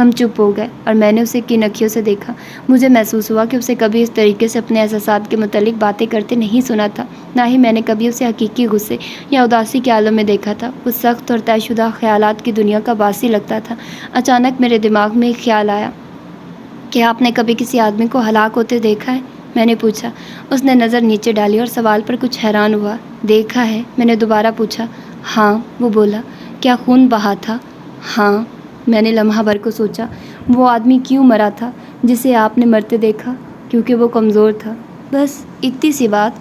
ہم چپ ہو گئے اور میں نے اسے کن اکھیوں سے دیکھا۔ مجھے محسوس ہوا کہ اسے کبھی اس طریقے سے اپنے احساسات کے متعلق باتیں کرتے نہیں سنا تھا، نہ ہی میں نے کبھی اسے حقیقی غصے یا اداسی کے عالم میں دیکھا تھا۔ وہ سخت اور طے شدہ خیالات کی دنیا کا باسی لگتا تھا۔ اچانک میرے دماغ میں ایک خیال آیا، کیا آپ نے کبھی کسی آدمی کو ہلاک ہوتے دیکھا ہے؟ میں نے پوچھا۔ اس نے نظر نیچے ڈالی اور سوال پر کچھ حیران ہوا۔ دیکھا ہے؟ میں نے دوبارہ پوچھا۔ ہاں، وہ بولا۔ کیا خون بہا تھا؟ ہاں۔ میں نے لمحہ بھر کو سوچا، وہ آدمی کیوں مرا تھا جسے آپ نے مرتے دیکھا؟ کیونکہ وہ کمزور تھا، بس اتنی سی بات۔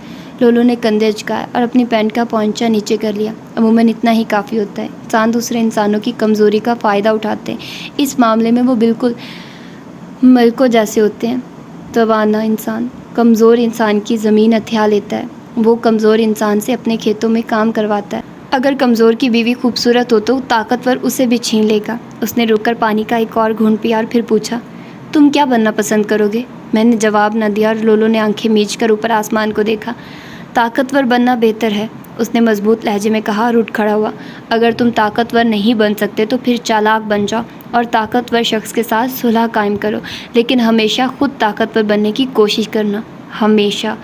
لولو نے کندھے اچکائے اور اپنی پینٹ کا پونچا نیچے کر لیا۔ عموماً اتنا ہی کافی ہوتا ہے۔ انسان دوسرے انسانوں کی کمزوری کا فائدہ اٹھاتے ہیں۔ اس معاملے میں وہ بالکل ملکوں جیسے ہوتے ہیں۔ توانا انسان کمزور انسان کی زمین ہتھیا لیتا ہے۔ وہ کمزور انسان سے اپنے کھیتوں میں کام کرواتا ہے۔ اگر کمزور کی بیوی خوبصورت ہو تو طاقتور اسے بھی چھین لے گا۔ اس نے رک کر پانی کا ایک اور گھونٹ پیا اور پھر پوچھا، تم کیا بننا پسند کرو گے؟ میں نے جواب نہ دیا اور لولو نے آنکھیں میچ کر اوپر آسمان کو دیکھا۔ طاقتور بننا بہتر ہے، اس نے مضبوط لہجے میں کہا اور اٹھ کھڑا ہوا۔ اگر تم طاقتور نہیں بن سکتے تو پھر چالاک بن جاؤ اور طاقتور شخص کے ساتھ صلح قائم کرو، لیکن ہمیشہ خود طاقتور بننے کی کوشش کرنا، ہمیشہ۔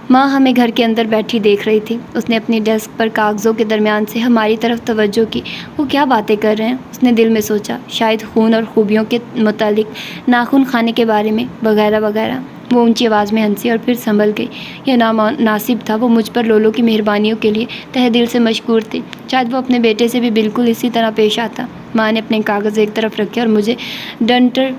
ماں ہمیں گھر کے اندر بیٹھی دیکھ رہی تھی۔ اس نے اپنی ڈیسک پر کاغذوں کے درمیان سے ہماری طرف توجہ کی۔ وہ کیا باتیں کر رہے ہیں؟ اس نے دل میں سوچا، شاید خون اور خوبیوں کے متعلق، ناخن کھانے کے بارے میں، وغیرہ وغیرہ۔ وہ اونچی آواز میں ہنسی اور پھر سنبھل گئی۔ یہ نامناسب تھا۔ وہ مجھ پر لولو کی مہربانیوں کے لیے تہہ دل سے مشکور تھی۔ شاید وہ اپنے بیٹے سے بھی بالکل اسی طرح پیش آتا۔ ماں نے اپنے کاغذ ایک طرف رکھے اور مجھے ڈنٹر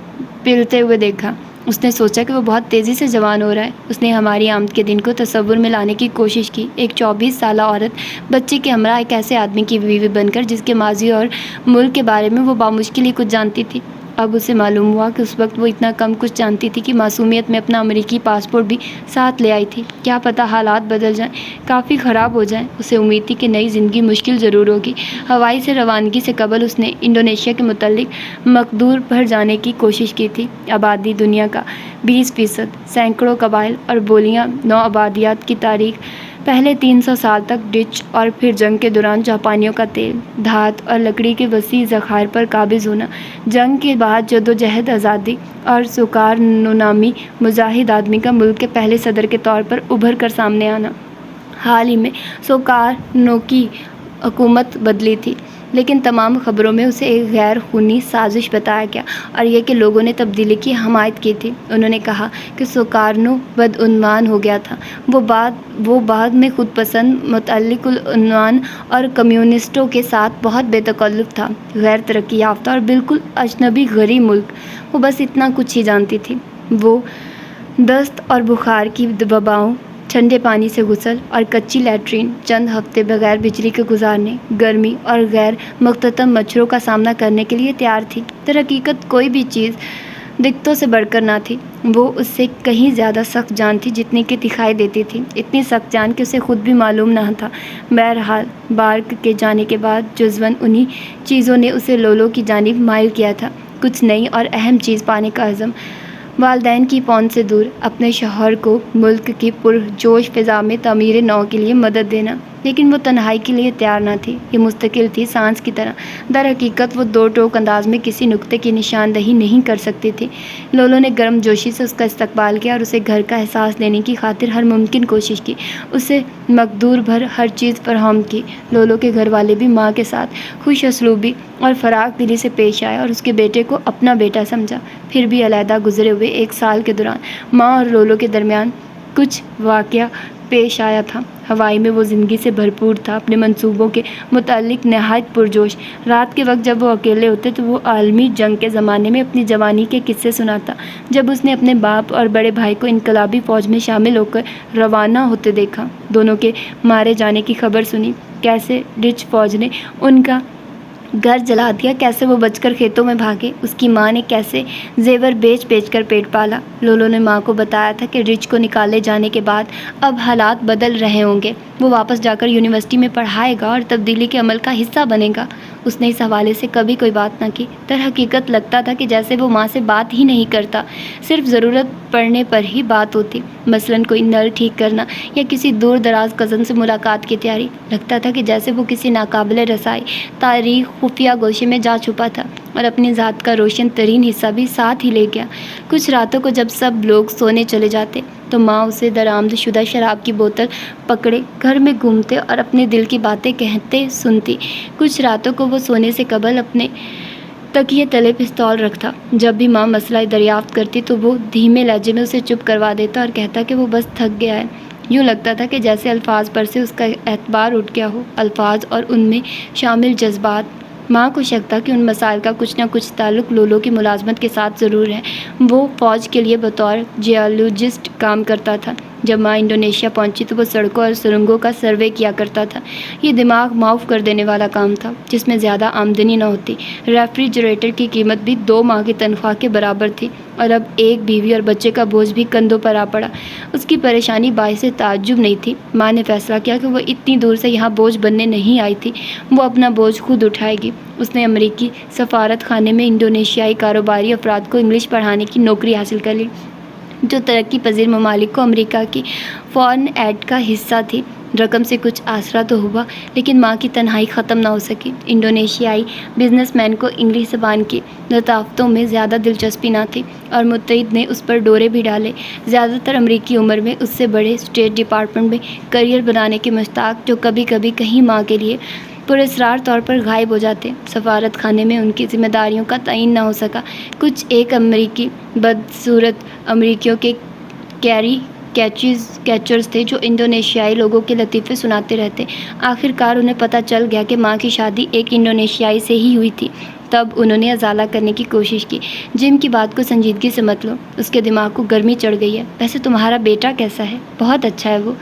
پلتے ہوئے دیکھا۔ اس نے سوچا کہ وہ بہت تیزی سے جوان ہو رہا ہے۔ اس نے ہماری آمد کے دن کو تصور میں لانے کی کوشش کی۔ ایک 24 سالہ عورت بچے کے ہمراہ ایک ایسے آدمی کی بیوی بن کر جس کے ماضی اور ملک کے بارے میں وہ بامشکل ہی کچھ جانتی تھی۔ اب اسے معلوم ہوا کہ اس وقت وہ اتنا کم کچھ جانتی تھی کہ معصومیت میں اپنا امریکی پاسپورٹ بھی ساتھ لے آئی تھی۔ کیا پتہ حالات بدل جائیں، کافی خراب ہو جائیں۔ اسے امید تھی کہ نئی زندگی مشکل ضرور ہوگی۔ ہوائی سے روانگی سے قبل اس نے انڈونیشیا کے متعلق مقدور بھر جانے کی کوشش کی تھی۔ آبادی دنیا کا 20%، سینکڑوں قبائل اور بولیاں، نو آبادیات کی تاریخ، پہلے 300 سال تک ڈچ اور پھر جنگ کے دوران جاپانیوں کا تیل، دھات اور لکڑی کے وسیع ذخائر پر قابض ہونا، جنگ کے بعد جدوجہد آزادی اور سوکارنو نامی مجاہد آدمی کا ملک کے پہلے صدر کے طور پر ابھر کر سامنے آنا۔ حال ہی میں سوکارنو کی حکومت بدلی تھی، لیکن تمام خبروں میں اسے ایک غیر خونی سازش بتایا گیا اور یہ کہ لوگوں نے تبدیلی کی حمایت کی تھی۔ انہوں نے کہا کہ سوکارنو بدعنوان ہو گیا تھا۔ وہ بعد میں خود پسند، متعلق العنوان اور کمیونسٹوں کے ساتھ بہت بے تکلف تھا، غیر ترقی یافتہ اور بالکل اجنبی غریب ملک۔ وہ بس اتنا کچھ ہی جانتی تھی۔ وہ دست اور بخار کی وباؤں، ٹھنڈے پانی سے غسل اور کچی لیٹرین، چند ہفتے بغیر بجلی کے گزارنے، گرمی اور غیر مختتم مچھروں کا سامنا کرنے کے لیے تیار تھی۔ در حقیقت کوئی بھی چیز دقتوں سے بڑھ کر نہ تھی۔ وہ اس سے کہیں زیادہ سخت جان تھی جتنی کہ دکھائی دیتی تھی، اتنی سخت جان کہ اسے خود بھی معلوم نہ تھا۔ بہرحال بارک کے جانے کے بعد جزوًا انہی چیزوں نے اسے لولو کی جانب مائل کیا تھا۔ کچھ نئی اور اہم چیز پانے کا عزم، والدین کی پون سے دور، اپنے شوہر کو ملک کی پرجوش فضا میں تعمیر نو کے لیے مدد دینا۔ لیکن وہ تنہائی کے لیے تیار نہ تھی۔ یہ مستقل تھی، سانس کی طرح۔ در حقیقت وہ دو ٹوک انداز میں کسی نقطے کی نشاندہی نہیں کر سکتی تھی۔ لولو نے گرم جوشی سے اس کا استقبال کیا اور اسے گھر کا احساس دینے کی خاطر ہر ممکن کوشش کی۔ اسے مقدور بھر ہر چیز فراہم کی۔ لولو کے گھر والے بھی ماں کے ساتھ خوش اسلوبی اور فراخ دلی سے پیش آئے اور اس کے بیٹے کو اپنا بیٹا سمجھا۔ پھر بھی علیحدہ گزرے ہوئے ایک سال کے دوران ماں اور لولو کے درمیان کچھ واقعہ پیش آیا تھا۔ ہوائی میں وہ زندگی سے بھرپور تھا، اپنے منصوبوں کے متعلق نہایت پرجوش۔ رات کے وقت جب وہ اکیلے ہوتے تو وہ عالمی جنگ کے زمانے میں اپنی جوانی کے قصے سناتا۔ جب اس نے اپنے باپ اور بڑے بھائی کو انقلابی فوج میں شامل ہو کر روانہ ہوتے دیکھا، دونوں کے مارے جانے کی خبر سنی، کیسے ڈچ فوج نے ان کا گھر جلا دیا، کیسے وہ بچ کر کھیتوں میں بھاگے، اس کی ماں نے کیسے زیور بیچ بیچ کر پیٹ پالا۔ لولو نے ماں کو بتایا تھا کہ رچ کو نکالے جانے کے بعد اب حالات بدل رہے ہوں گے، وہ واپس جا کر یونیورسٹی میں پڑھائے گا اور تبدیلی کے عمل کا حصہ بنے گا۔ اس نے اس حوالے سے کبھی کوئی بات نہ کی۔ در حقیقت لگتا تھا کہ جیسے وہ ماں سے بات ہی نہیں کرتا، صرف ضرورت پڑنے پر ہی بات ہوتی، مثلاً کوئی نل ٹھیک کرنا یا کسی دور دراز کزن سے ملاقات کی تیاری۔ لگتا تھا کہ جیسے وہ کسی ناقابل رسائی تاریخ خفیہ گوشے میں جا چھپا تھا اور اپنی ذات کا روشن ترین حصہ بھی ساتھ ہی لے گیا۔ کچھ راتوں کو جب سب لوگ سونے چلے جاتے تو ماں اسے درآمد شدہ شراب کی بوتل پکڑے گھر میں گھومتے اور اپنے دل کی باتیں کہتے سنتی۔ کچھ راتوں کو وہ سونے سے قبل اپنے تکیے تلے پستول رکھتا۔ جب بھی ماں مسئلہ دریافت کرتی تو وہ دھیمے لہجے میں اسے چپ کروا دیتا اور کہتا کہ وہ بس تھک گیا ہے۔ یوں لگتا تھا کہ جیسے الفاظ پر سے اس کا اعتبار اٹھ گیا ہو، الفاظ اور ان میں شامل جذبات۔ ماں کو شک تھا کہ ان مسائل کا کچھ نہ کچھ تعلق لولو کی ملازمت کے ساتھ ضرور ہے۔ وہ فوج کے لیے بطور جیولوجسٹ کام کرتا تھا۔ جب ماں انڈونیشیا پہنچی تو وہ سڑکوں اور سرنگوں کا سروے کیا کرتا تھا۔ یہ دماغ معاف کر دینے والا کام تھا جس میں زیادہ آمدنی نہ ہوتی۔ ریفریجریٹر کی قیمت بھی 2 ماہ کی تنخواہ کے برابر تھی اور اب ایک بیوی اور بچے کا بوجھ بھی کندھوں پر آ پڑا۔ اس کی پریشانی باعث تعجب نہیں تھی۔ ماں نے فیصلہ کیا کہ وہ اتنی دور سے یہاں بوجھ بننے نہیں آئی تھی، وہ اپنا بوجھ خود اٹھائے گی۔ اس نے امریکی سفارت خانے میں انڈونیشیائی کاروباری افراد کو انگلش پڑھانے کی نوکری حاصل کر لی، جو ترقی پذیر ممالک کو امریکہ کی فارن ایڈ کا حصہ تھی۔ رقم سے کچھ آسرا تو ہوا، لیکن ماں کی تنہائی ختم نہ ہو سکی۔ انڈونیشیائی بزنس مین کو انگلش زبان کی لطافتوں میں زیادہ دلچسپی نہ تھی اور متحد نے اس پر ڈورے بھی ڈالے۔ زیادہ تر امریکی عمر میں اس سے بڑے اسٹیٹ ڈپارٹمنٹ میں کیریئر بنانے کے مشتاق، جو کبھی کبھی کہیں ماں کے لیے پراسرار طور پر غائب ہو جاتے۔ سفارت خانے میں ان کی ذمہ داریوں کا تعین نہ ہو سکا۔ کچھ ایک امریکی بدصورت امریکیوں کے کیری کیچرز تھے جو انڈونیشیائی لوگوں کے لطیفے سناتے رہتے۔ آخر کار انہیں پتہ چل گیا کہ ماں کی شادی ایک انڈونیشیائی سے ہی ہوئی تھی۔ تب انہوں نے ازالہ کرنے کی کوشش کی۔ جم کی بات کو سنجیدگی سے مت لو، اس کے دماغ کو گرمی چڑھ گئی ہے۔ ویسے تمہارا بیٹا کیسا ہے؟ بہت اچھا ہے وہ۔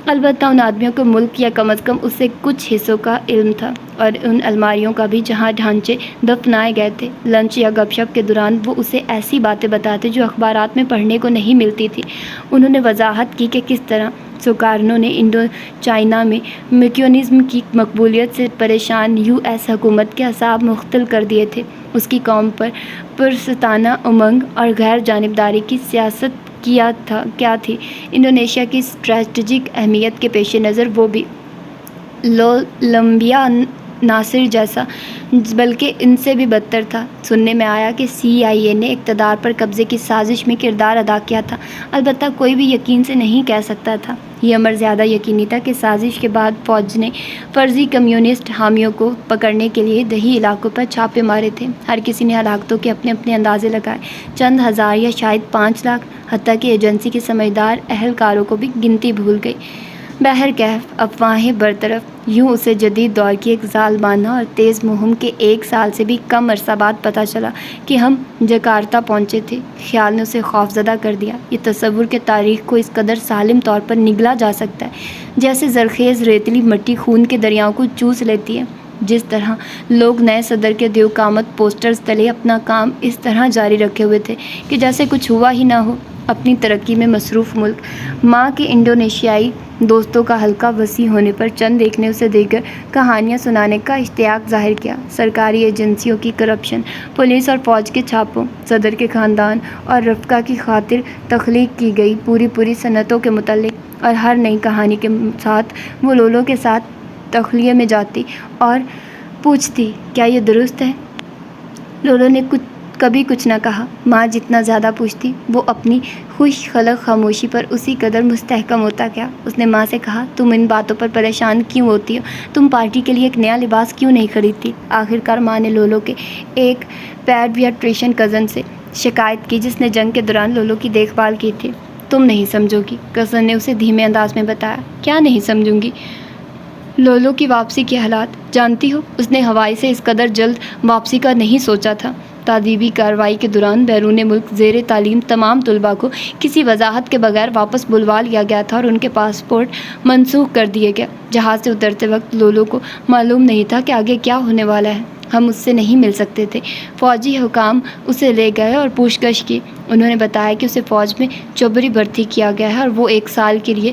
البتہ ان آدمیوں کو ملک یا کم از کم اس سے کچھ حصوں کا علم تھا، اور ان الماریوں کا بھی جہاں ڈھانچے دفنائے گئے تھے۔ لنچ یا گپ شپ کے دوران وہ اسے ایسی باتیں بتاتے جو اخبارات میں پڑھنے کو نہیں ملتی تھی۔ انہوں نے وضاحت کی کہ کس طرح سوکارنو نے انڈو چائنا میں میکونزم کی مقبولیت سے پریشان یو ایس حکومت کے اعصاب مختل کر دیے تھے۔ اس کی قوم پر پرستانہ امنگ اور غیر جانبداری کی سیاست کیا تھی۔ انڈونیشیا کی اسٹریٹجک اہمیت کے پیش نظر وہ بھی لمبیا ناصر جیسا بلکہ ان سے بھی بدتر تھا۔ سننے میں آیا کہ CIA نے اقتدار پر قبضے کی سازش میں کردار ادا کیا تھا، البتہ کوئی بھی یقین سے نہیں کہہ سکتا تھا۔ یہ امر زیادہ یقینی تھا کہ سازش کے بعد فوج نے فرضی کمیونسٹ حامیوں کو پکڑنے کے لیے دیہی علاقوں پر چھاپے مارے تھے۔ ہر کسی نے ہلاکتوں کے اپنے اپنے اندازے لگائے، چند ہزار یا شاید 5 لاکھ، حتیٰ کہ ایجنسی کے سمجھدار اہلکاروں کو بھی گنتی بھول گئی۔ بہرکیف افواہیں برطرف، یوں اسے جدید دور کی ایک ظالمانہ اور تیز مہم کے 1 سال سے بھی کم عرصہ بعد پتہ چلا کہ ہم جکارتہ پہنچے تھے۔ خیال نے اسے خوفزدہ کر دیا، یہ تصور کہ تاریخ کو اس قدر سالم طور پر نگلا جا سکتا ہے جیسے زرخیز ریتلی مٹی خون کے دریاؤں کو چوس لیتی ہے۔ جس طرح لوگ نئے صدر کے دیوقامت پوسٹرز تلے اپنا کام اس طرح جاری رکھے ہوئے تھے کہ جیسے کچھ ہوا ہی نہ ہو۔ اپنی ترقی میں مصروف ملک ماں کے انڈونیشیائی دوستوں کا حلقہ وسیع ہونے پر چند ایک نے اسے دیگر کہانیاں سنانے کا اشتیاق ظاہر کیا۔ سرکاری ایجنسیوں کی کرپشن، پولیس اور فوج کے چھاپوں، صدر کے خاندان اور رفقا کی خاطر تخلیق کی گئی پوری صنعتوں کے متعلق، اور ہر نئی کہانی کے ساتھ وہ لولو کے ساتھ تخلیے میں جاتی اور پوچھتی کیا یہ درست ہے؟ لولو نے کبھی کچھ نہ کہا۔ ماں جتنا زیادہ پوچھتی وہ اپنی خوش خلق خاموشی پر اسی قدر مستحکم ہوتا گیا۔ اس نے ماں سے کہا تم ان باتوں پر پریشان کیوں ہوتی ہو؟ تم پارٹی کے لیے ایک نیا لباس کیوں نہیں خریدتی؟ آخر کار ماں نے لولو کے ایک پیڈیاٹریشین کزن سے شکایت کی جس نے جنگ کے دوران لولو کی دیکھ بھال کی تھی۔ تم نہیں سمجھو گی، کزن نے اسے دھیمے انداز میں بتایا۔ کیا نہیں سمجھوں گی؟ لولو کی واپسی کے حالات جانتی ہو؟ اس نے ہوائی سے اس قدر جلد واپسی کا نہیں سوچا تھا۔ تعدیبی کارروائی کے دوران بیرون ملک زیر تعلیم تمام طلباء کو کسی وضاحت کے بغیر واپس بلوا لیا گیا تھا اور ان کے پاسپورٹ منسوخ کر دیے گئے۔ جہاز سے اترتے وقت لولو کو معلوم نہیں تھا کہ آگے کیا ہونے والا ہے۔ ہم اس سے نہیں مل سکتے تھے۔ فوجی حکام اسے لے گئے اور پوچھ گچھ کی۔ انہوں نے بتایا کہ اسے فوج میں جبری بھرتی کیا گیا ہے اور وہ 1 سال کے لیے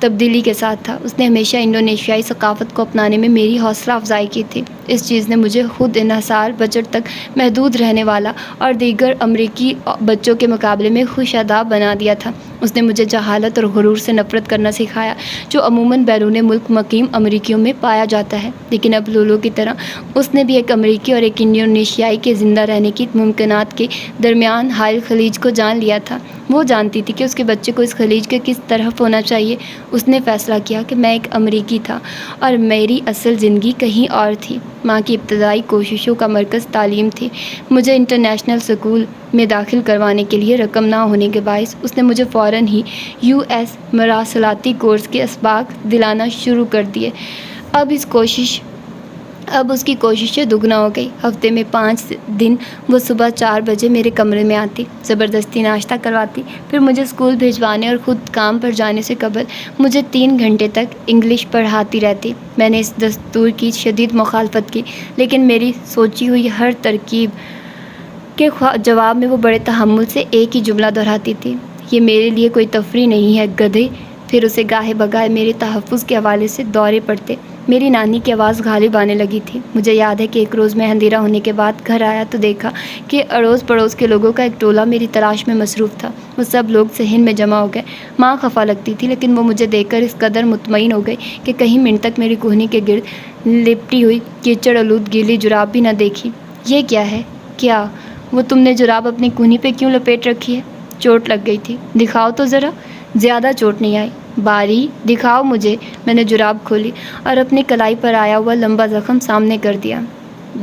تبدیلی کے ساتھ تھا۔ اس نے ہمیشہ انڈونیشیائی ثقافت کو اپنانے میں میری حوصلہ افزائی کی تھی۔ اس چیز نے مجھے خود انحصار، بجٹ تک محدود رہنے والا اور دیگر امریکی بچوں کے مقابلے میں خوش اداب بنا دیا تھا۔ اس نے مجھے جہالت اور غرور سے نفرت کرنا سکھایا، جو عموماً بیرون ملک مقیم امریکیوں میں پایا جاتا ہے۔ لیکن اب لولو کی طرح اس نے بھی ایک امریکی اور ایک انڈونیشیائی کے زندہ رہنے کی ممکنات کے درمیان حائل خلیج کو جان لیا تھا۔ وہ جانتی تھی کہ اس کے بچے کو اس خلیج کے کس طرف ہونا چاہیے۔ اس نے فیصلہ کیا کہ میں ایک امریکی تھا اور میری اصل زندگی کہیں اور تھی۔ ماں کی ابتدائی کوششوں کا مرکز تعلیم تھی۔ مجھے انٹرنیشنل اسکول میں داخل کروانے کے لیے رقم نہ ہونے کے باعث اس نے مجھے فوراً ہی US مراسلاتی کورس کے اسباق دلانا شروع کر دیے۔ اب اس کی کوششیں دگنا ہو گئی۔ ہفتے میں 5 دن وہ صبح 4 بجے میرے کمرے میں آتی، زبردستی ناشتہ کرواتی، پھر مجھے اسکول بھیجوانے اور خود کام پر جانے سے قبل مجھے 3 گھنٹے تک انگلش پڑھاتی رہتی۔ میں نے اس دستور کی شدید مخالفت کی، لیکن میری سوچی ہوئی ہر ترکیب کے جواب میں وہ بڑے تحمل سے ایک ہی جملہ دہراتی تھی: یہ میرے لیے کوئی تفریح نہیں ہے، گدھے۔ پھر اسے گاہے بگاہے میرے تحفظ کے حوالے سے دورے پڑتے۔ میری نانی کی آواز غالب آنے لگی تھی۔ مجھے یاد ہے کہ ایک روز میں اندھیرا ہونے کے بعد گھر آیا تو دیکھا کہ اڑوس پڑوس کے لوگوں کا ایک ٹولہ میری تلاش میں مصروف تھا۔ وہ سب لوگ صحن میں جمع ہو گئے۔ ماں خفا لگتی تھی، لیکن وہ مجھے دیکھ کر اس قدر مطمئن ہو گئی کہ کہیں منٹ تک میری کوہنی کے گرد لپٹی ہوئی کیچڑ آلود گیلی جراب بھی نہ دیکھی۔ یہ کیا ہے؟ کیا وہ تم نے جراب اپنی کوہنی پہ کیوں لپیٹ رکھی ہے؟ چوٹ لگ گئی تھی، دکھاؤ تو ذرا۔ زیادہ چوٹ نہیں آئی۔ باری، دکھاؤ مجھے۔ میں نے جراب کھولی اور اپنی کلائی پر آیا ہوا لمبا زخم سامنے کر دیا۔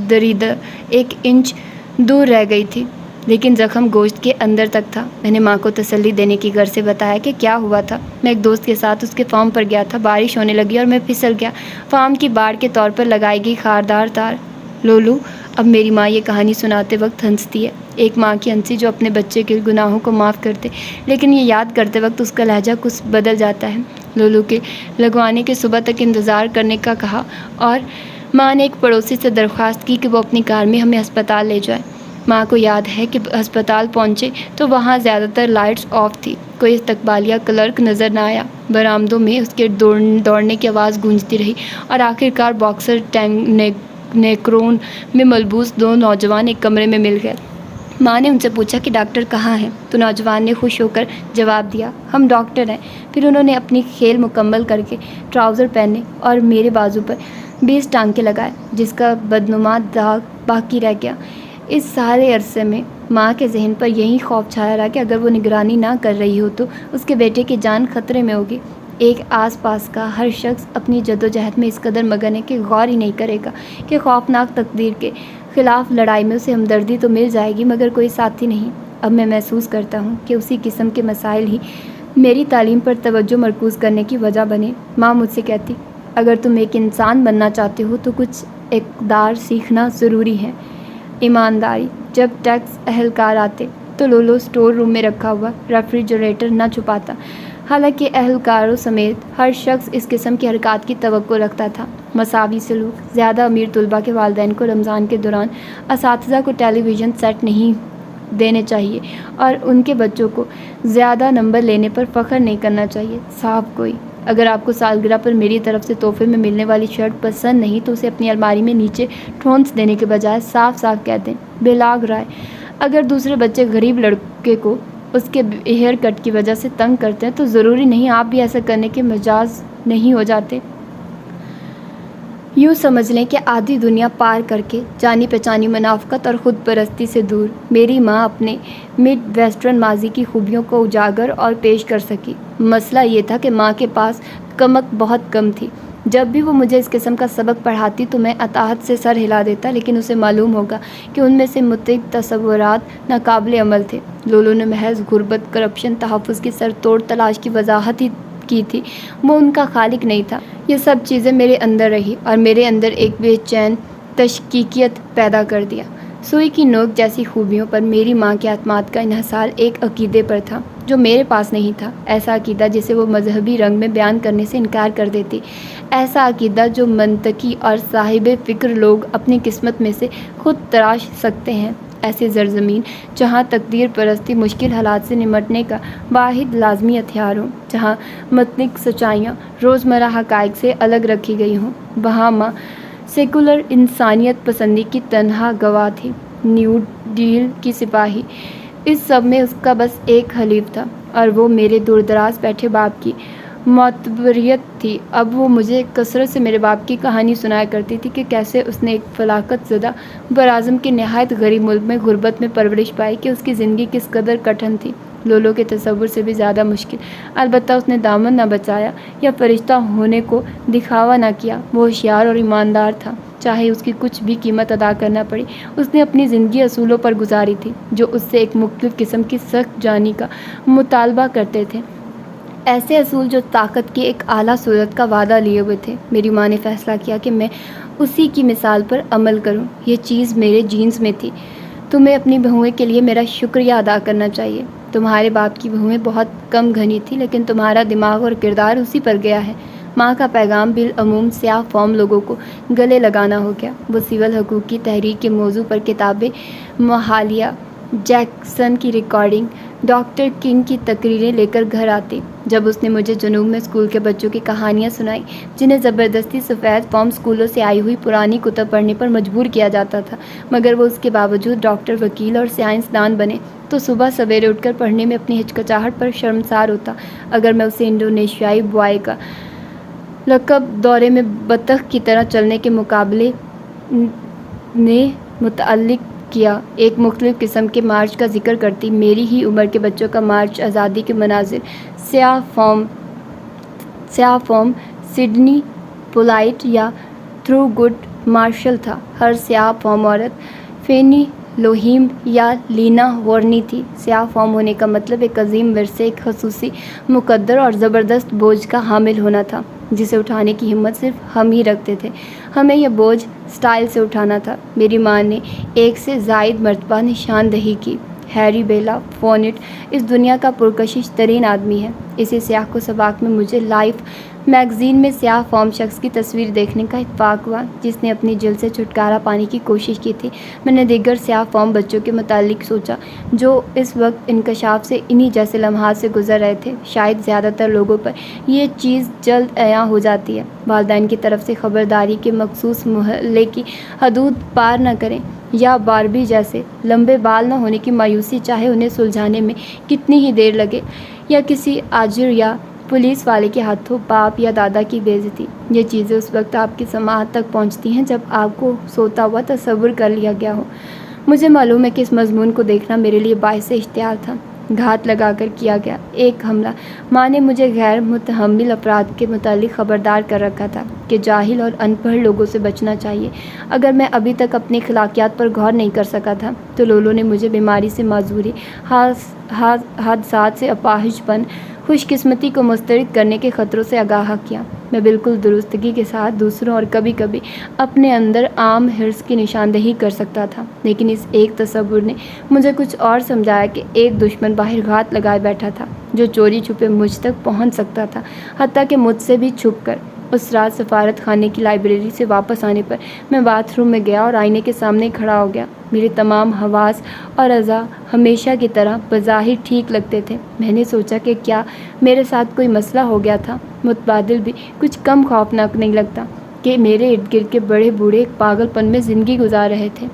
دریدہ 1 انچ دور رہ گئی تھی، لیکن زخم گوشت کے اندر تک تھا۔ میں نے ماں کو تسلی دینے کی غرض سے بتایا کہ کیا ہوا تھا۔ میں ایک دوست کے ساتھ اس کے فارم پر گیا تھا، بارش ہونے لگی اور میں پھسل گیا۔ فارم کی باڑ کے طور پر لگائی گئی خاردار تار۔ لولو، اب میری ماں یہ کہانی سناتے وقت ہنستی ہے، ایک ماں کی ہنسی جو اپنے بچے کے گناہوں کو معاف کرتے، لیکن یہ یاد کرتے وقت اس کا لہجہ کچھ بدل جاتا ہے۔ لولو کے لگوانے کے صبح تک انتظار کرنے کا کہا اور ماں نے ایک پڑوسی سے درخواست کی کہ وہ اپنی کار میں ہمیں ہسپتال لے جائے۔ ماں کو یاد ہے کہ ہسپتال پہنچے تو وہاں زیادہ تر لائٹس آف تھی، کوئی استقبالیہ کلرک نظر نہ آیا۔ برآمدوں میں اس کے دوڑنے کی آواز گونجتی رہی اور آخرکار باکسر نیکرون میں ملبوس 2 نوجوان ایک کمرے میں مل گئے۔ ماں نے ان سے پوچھا کہ ڈاکٹر کہاں ہیں؟ تو نوجوان نے خوش ہو کر جواب دیا، ہم ڈاکٹر ہیں۔ پھر انہوں نے اپنی کھیل مکمل کر کے ٹراؤزر پہنے اور میرے بازو پر 20 ٹانکے لگائے، جس کا بدنما داغ باقی رہ گیا۔ اس سارے عرصے میں ماں کے ذہن پر یہی خوف چھایا رہا کہ اگر وہ نگرانی نہ کر رہی ہو تو اس کے بیٹے کی جان خطرے میں ہوگی۔ ایک آس پاس کا ہر شخص اپنی جدوجہد میں اس قدر مگن ہے کہ غور ہی نہیں کرے گا کہ خوفناک تقدیر کے خلاف لڑائی میں اسے ہمدردی تو مل جائے گی مگر کوئی ساتھی نہیں۔ اب میں محسوس کرتا ہوں کہ اسی قسم کے مسائل ہی میری تعلیم پر توجہ مرکوز کرنے کی وجہ بنے۔ ماں مجھ سے کہتی، اگر تم ایک انسان بننا چاہتے ہو تو کچھ اقدار سیکھنا ضروری ہے۔ ایمانداری۔ جب ٹیکس اہلکار آتے تو لولو اسٹور روم میں رکھا ہوا ریفریجریٹر نہ چھپاتا، حالانکہ اہلکاروں سمیت ہر شخص اس قسم کی حرکات کی توقع رکھتا تھا۔ مساوی سلوک۔ زیادہ امیر طلباء کے والدین کو رمضان کے دوران اساتذہ کو ٹیلی ویژن سیٹ نہیں دینے چاہیے اور ان کے بچوں کو زیادہ نمبر لینے پر فخر نہیں کرنا چاہیے۔ صاحب کوئی اگر آپ کو سالگرہ پر میری طرف سے تحفے میں ملنے والی شرٹ پسند نہیں تو اسے اپنی الماری میں نیچے ٹھونس دینے کے بجائے صاف صاف کہہ دیں۔ بلاگ رائے۔ اگر دوسرے بچے غریب لڑکے کو اس کے ہیئر کٹ کی وجہ سے تنگ کرتے ہیں تو ضروری نہیں آپ بھی ایسا کرنے کے مجاز نہیں ہو جاتے۔ یوں سمجھ لیں کہ آدھی دنیا پار کر کے جانی پہچانی منافقت اور خود پرستی سے دور میری ماں اپنے مڈ ویسٹرن ماضی کی خوبیوں کو اجاگر اور پیش کر سکی۔ مسئلہ یہ تھا کہ ماں کے پاس کمک بہت کم تھی۔ جب بھی وہ مجھے اس قسم کا سبق پڑھاتی تو میں اطاعت سے سر ہلا دیتا، لیکن اسے معلوم ہوگا کہ ان میں سے متعدد تصورات ناقابل عمل تھے۔ لولو نے محض غربت، کرپشن، تحفظ کی سر توڑ تلاش کی وضاحت ہی کی تھی، وہ ان کا خالق نہیں تھا۔ یہ سب چیزیں میرے اندر رہی اور میرے اندر ایک بے چین تشکیکیت پیدا کر دیا۔ سوئی کی نوک جیسی خوبیوں پر میری ماں کے اعتماد کا انحصار ایک عقیدے پر تھا جو میرے پاس نہیں تھا، ایسا عقیدہ جسے وہ مذہبی رنگ میں بیان کرنے سے انکار کر دیتی، ایسا عقیدہ جو منطقی اور صاحب فکر لوگ اپنی قسمت میں سے خود تراش سکتے ہیں، ایسی زرزمین جہاں تقدیر پرستی مشکل حالات سے نمٹنے کا واحد لازمی ہتھیار ہو، جہاں مطلق سچائیاں روزمرہ حقائق سے الگ رکھی گئی ہوں، وہاں ماں سیکولر انسانیت پسندی کی تنہا گواہ تھی، نیو ڈیل کی سپاہی۔ اس سب میں اس کا بس ایک حلیف تھا، اور وہ میرے دور دراز بیٹھے باپ کی معتبریت تھی۔ اب وہ مجھے کثرت سے میرے باپ کی کہانی سنایا کرتی تھی کہ کیسے اس نے ایک فلاکت زدہ براعظم کے نہایت غریب ملک میں غربت میں پرورش پائی، کہ اس کی زندگی کس قدر کٹھن تھی، لولو کے تصور سے بھی زیادہ مشکل۔ البتہ اس نے دامن نہ بچایا یا فرشتہ ہونے کو دکھاوا نہ کیا۔ وہ ہوشیار اور ایماندار تھا، چاہے اس کی کچھ بھی قیمت ادا کرنا پڑی۔ اس نے اپنی زندگی اصولوں پر گزاری تھی جو اس سے ایک مختلف قسم کی سخت جانی کا مطالبہ کرتے تھے، ایسے اصول جو طاقت کی ایک اعلیٰ صورت کا وعدہ لیے ہوئے تھے۔ میری ماں نے فیصلہ کیا کہ میں اسی کی مثال پر عمل کروں۔ یہ چیز میرے جینز میں تھی۔ تمہیں اپنی بہوئیں کے لیے میرا شکریہ ادا کرنا چاہیے۔ تمہارے باپ کی بہوئیں بہت کم گھنی تھیں، لیکن تمہارا دماغ اور کردار اسی پر گیا ہے۔ ماں کا پیغام بالعموم سیاہ فام لوگوں کو گلے لگانا ہو گیا۔ وہ سول حقوق کی تحریک کے موضوع پر کتابیں، مہالیہ جیکسن کی ریکارڈنگ، ڈاکٹر کنگ کی تقریریں لے کر گھر آتی۔ جب اس نے مجھے جنوب میں اسکول کے بچوں کی کہانیاں سنائیں، جنہیں زبردستی سفید فام اسکولوں سے آئی ہوئی پرانی کتب پڑھنے پر مجبور کیا جاتا تھا، مگر وہ اس کے باوجود ڈاکٹر، وکیل اور سائنسدان بنے، تو صبح سویرے اٹھ کر پڑھنے میں اپنی ہچکچاہٹ پر شرمسار ہوتا۔ اگر میں اسے انڈونیشیائی بوائے کا لقب دورے میں بطخ کی طرح چلنے کے مقابلے نے متعلق کیا، ایک مختلف قسم کے مارچ کا ذکر کرتی۔ میری ہی عمر کے بچوں کا مارچ آزادی کے مناظر، سیاہ فام سڈنی پولائٹ یا تھرو گڈ مارشل تھا۔ ہر سیاہ فام عورت فینی لوہیم یا لینا وارنی تھی۔ سیاہ فام ہونے کا مطلب ایک عظیم ورثے، ایک خصوصی مقدر اور زبردست بوجھ کا حامل ہونا تھا، جسے اٹھانے کی ہمت صرف ہم ہی رکھتے تھے۔ ہمیں یہ بوجھ سٹائل سے اٹھانا تھا۔ میری ماں نے ایک سے زائد مرتبہ نشاندہی کی، ہیری بیلا فونٹ اس دنیا کا پرکشش ترین آدمی ہے۔ اسی سیاہ کو سباق میں مجھے لائف میگزین میں سیاہ فام شخص کی تصویر دیکھنے کا اتفاق ہوا، جس نے اپنی جلد سے چھٹکارا پانے کی کوشش کی تھی۔ میں نے دیگر سیاہ فام بچوں کے متعلق سوچا جو اس وقت انکشاف سے انہی جیسے لمحات سے گزر رہے تھے۔ شاید زیادہ تر لوگوں پر یہ چیز جلد عیاں ہو جاتی ہے، والدین کی طرف سے خبرداری کے مخصوص محلے کی حدود پار نہ کریں، یا باربی جیسے لمبے بال نہ ہونے کی مایوسی، چاہے انہیں سلجھانے میں کتنی ہی دیر لگے، یا کسی آجر یا پولیس والے کے ہاتھوں باپ یا دادا کی بے عزتی۔ یہ چیزیں اس وقت آپ کی سماعت تک پہنچتی ہیں جب آپ کو سوتا ہوا تصور کر لیا گیا ہو۔ مجھے معلوم ہے کہ اس مضمون کو دیکھنا میرے لیے باعث اشتعال تھا۔ گھات لگا کر کیا گیا ایک حملہ۔ ماں نے مجھے غیر متحمل افراد کے متعلق خبردار کر رکھا تھا کہ جاہل اور ان پڑھ لوگوں سے بچنا چاہیے۔ اگر میں ابھی تک اپنی اخلاقیات پر غور نہیں کر سکا تھا، تو لولو نے مجھے بیماری سے معذوری، حادثات سے اپاہج پن، خوش قسمتی کو مسترد کرنے کے خطروں سے آگاہ کیا۔ میں بالکل درستگی کے ساتھ دوسروں اور کبھی کبھی اپنے اندر عام حرص کی نشاندہی کر سکتا تھا، لیکن اس ایک تصور نے مجھے کچھ اور سمجھایا کہ ایک دشمن باہر گھات لگائے بیٹھا تھا، جو چوری چھپے مجھ تک پہنچ سکتا تھا، حتیٰ کہ مجھ سے بھی چھپ کر۔ اس رات سفارت خانے کی لائبریری سے واپس آنے پر میں باتھ روم میں گیا اور آئینے کے سامنے کھڑا ہو گیا۔ میرے تمام حواس اور اعضاء ہمیشہ کی طرح بظاہر ٹھیک لگتے تھے۔ میں نے سوچا کہ کیا میرے ساتھ کوئی مسئلہ ہو گیا تھا۔ متبادل بھی کچھ کم خوفناک نہیں لگتا کہ میرے ارد گرد کے بڑے بوڑھے ایک پاگل پن میں زندگی گزار رہے تھے۔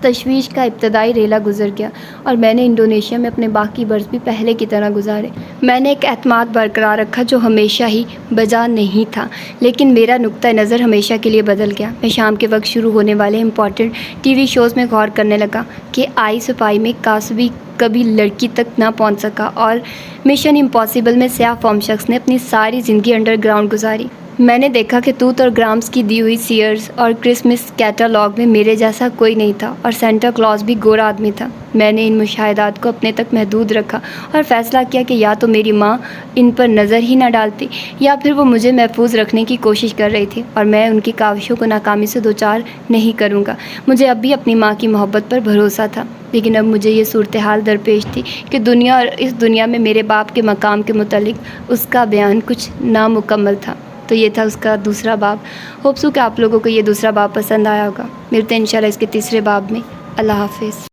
تشویش کا ابتدائی ریلا گزر گیا، اور میں نے انڈونیشیا میں اپنے باقی برس بھی پہلے کی طرح گزارے۔ میں نے ایک اعتماد برقرار رکھا جو ہمیشہ ہی بجا نہیں تھا، لیکن میرا نقطہ نظر ہمیشہ کے لیے بدل گیا۔ میں شام کے وقت شروع ہونے والے امپورٹنٹ ٹی وی شوز میں غور کرنے لگا کہ آئی صفائی میں کاسبی کبھی لڑکی تک نہ پہنچ سکا، اور مشن امپاسبل میں سیاہ فام شخص نے اپنی ساری زندگی انڈر گراؤنڈ گزاری۔ میں نے دیکھا کہ توت اور گرامس کی دی ہوئی سیئرز اور کرسمس کیٹالاگ میں میرے جیسا کوئی نہیں تھا، اور سینٹا کلاز بھی گورا آدمی تھا۔ میں نے ان مشاہدات کو اپنے تک محدود رکھا اور فیصلہ کیا کہ یا تو میری ماں ان پر نظر ہی نہ ڈالتی، یا پھر وہ مجھے محفوظ رکھنے کی کوشش کر رہی تھی، اور میں ان کی کاوشوں کو ناکامی سے دوچار نہیں کروں گا۔ مجھے اب بھی اپنی ماں کی محبت پر بھروسہ تھا، لیکن اب مجھے یہ صورتحال درپیش تھی کہ دنیا اور اس دنیا میں میرے باپ کے مقام کے متعلق اس کا بیان کچھ نامکمل تھا۔ تو یہ تھا اس کا دوسرا باب۔ ہوپ سو کہ آپ لوگوں کو یہ دوسرا باب پسند آیا ہوگا۔ ملتے ہیں انشاءاللہ اس کے تیسرے باب میں۔ اللہ حافظ۔